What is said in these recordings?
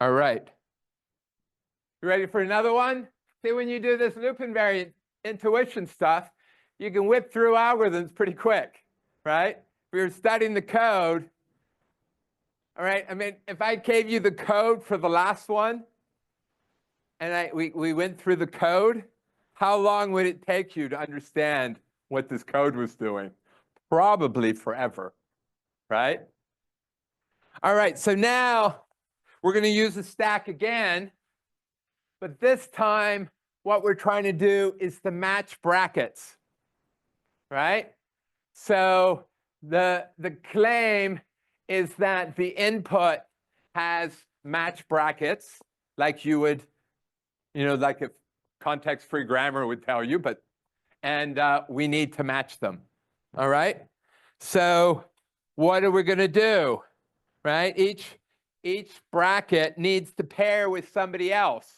All right. You ready for another one? See, when you do this loop invariant intuition stuff, you can whip through algorithms pretty quick, right? If we were studying the code, all right, I mean, if I gave you the code for the last one, and we went through the code, how long would it take you to understand what this code was doing? Probably forever, right? All right, so now we're going to use the stack again, but this time what we're trying to do is to match brackets, right? So the claim is that the input has match brackets, like you would, like if context-free grammar would tell you, and we need to match them, all right? So what are we going to do, right? Each bracket needs to pair with somebody else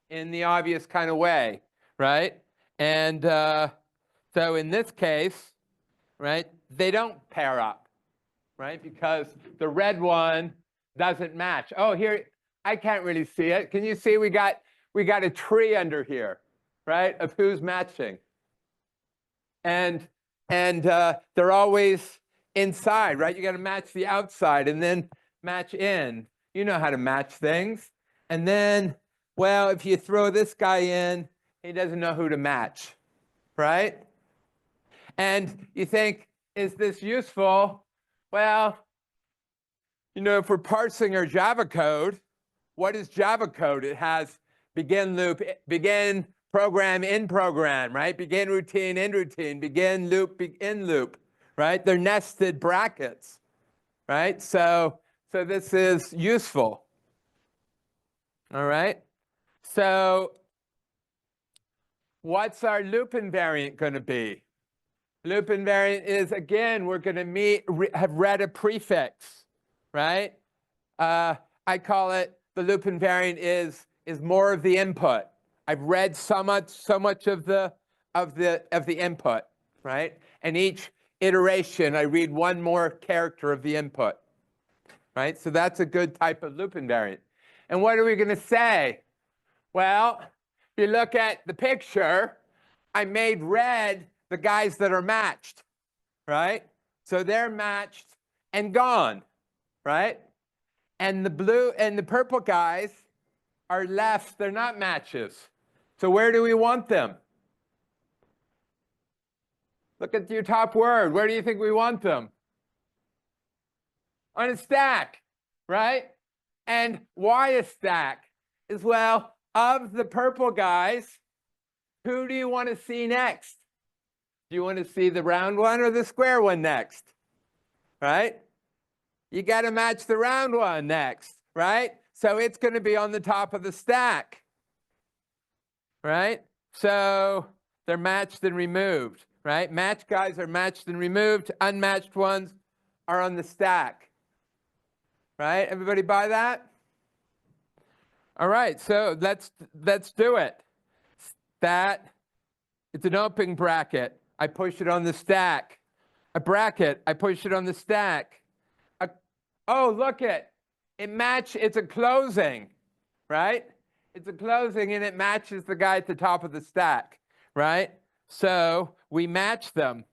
in the obvious kind of way, right? And so in this case, right, they don't pair up, right? Because the red one doesn't match. Oh, here, I can't really see it. Can you see we got a tree under here, right, of who's matching? And they're always inside, right? You got to match the outside and then match in. You know how to match things. And then, well, if you throw this guy in, he doesn't know who to match, right? And you think, is this useful? Well, if we're parsing our Java code, what is Java code? It has begin loop, begin program, end program, right? Begin routine, end routine, begin loop, end loop, right? They're nested brackets, right? So this is useful. All right. So what's our loop invariant going to be? Loop invariant is, again, we're going to have read a prefix, right? I call it the loop invariant is more of the input. I've read so much of the input, right? And each iteration, I read one more character of the input, right? So that's a good type of loop invariant. And what are we going to say? Well, if you look at the picture, I made red the guys that are matched, right? So they're matched and gone, right? And the blue and the purple guys are left, they're not matches. So where do we want them? Look at your top word. Where do you think we want them? On a stack, right? And why a stack? As well, of the purple guys, who do you want to see next? Do you want to see the round one or the square one next? Right? You got to match the round one next, right? So it's going to be on the top of the stack, right? So they're matched and removed, right? Matched guys are matched and removed. Unmatched ones are on the stack, right? Everybody buy that? All right, so let's do it. That, it's an opening bracket. I push it on the stack. A bracket, I push it on the stack. Oh, look it. It's a closing, right? It's a closing and it matches the guy at the top of the stack, right? So we match them.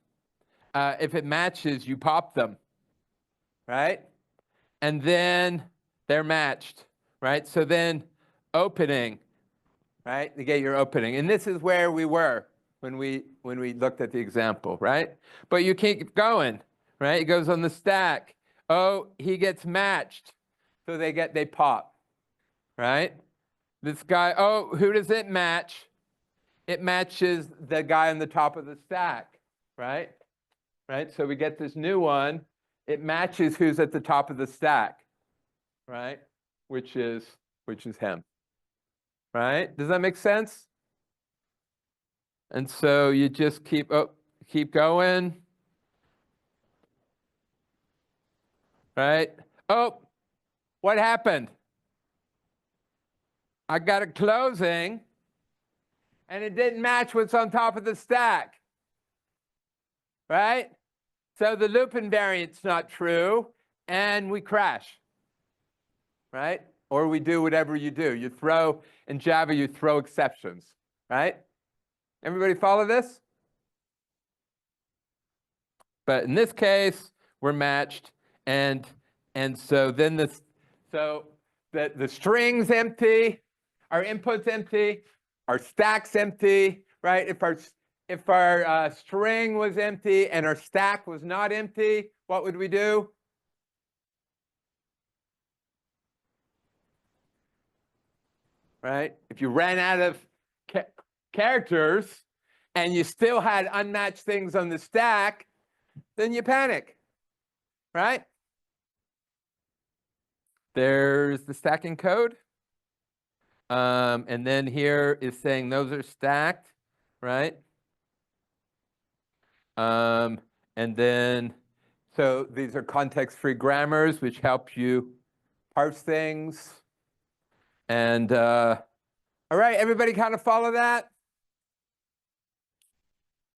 If it matches, you pop them, right? And then they're matched, right? So then opening, right? You get your opening. And this is where we were when we looked at the example, right? But you keep going, right? It goes on the stack. Oh, he gets matched. So they pop, right? This guy, oh, who does it match? It matches the guy on the top of the stack, right? Right? So we get this new one. It matches who's at the top of the stack, right? Which is him, right? Does that make sense? And so you just keep going, right? Oh, what happened? I got a closing, and it didn't match what's on top of the stack, right? So the loop invariant's not true, and we crash, right? or we do whatever you do. You throw, in Java, you throw exceptions, right? Everybody follow this? But in this case, we're matched, and so then the string's empty, our input's empty, our stack's empty, right? If our string was empty and our stack was not empty, what would we do? Right? If you ran out of characters and you still had unmatched things on the stack, then you panic, right? There's the stacking code. And then here is saying those are stacked, right? And then, so these are context-free grammars, which help you parse things. And all right, everybody kind of follow that?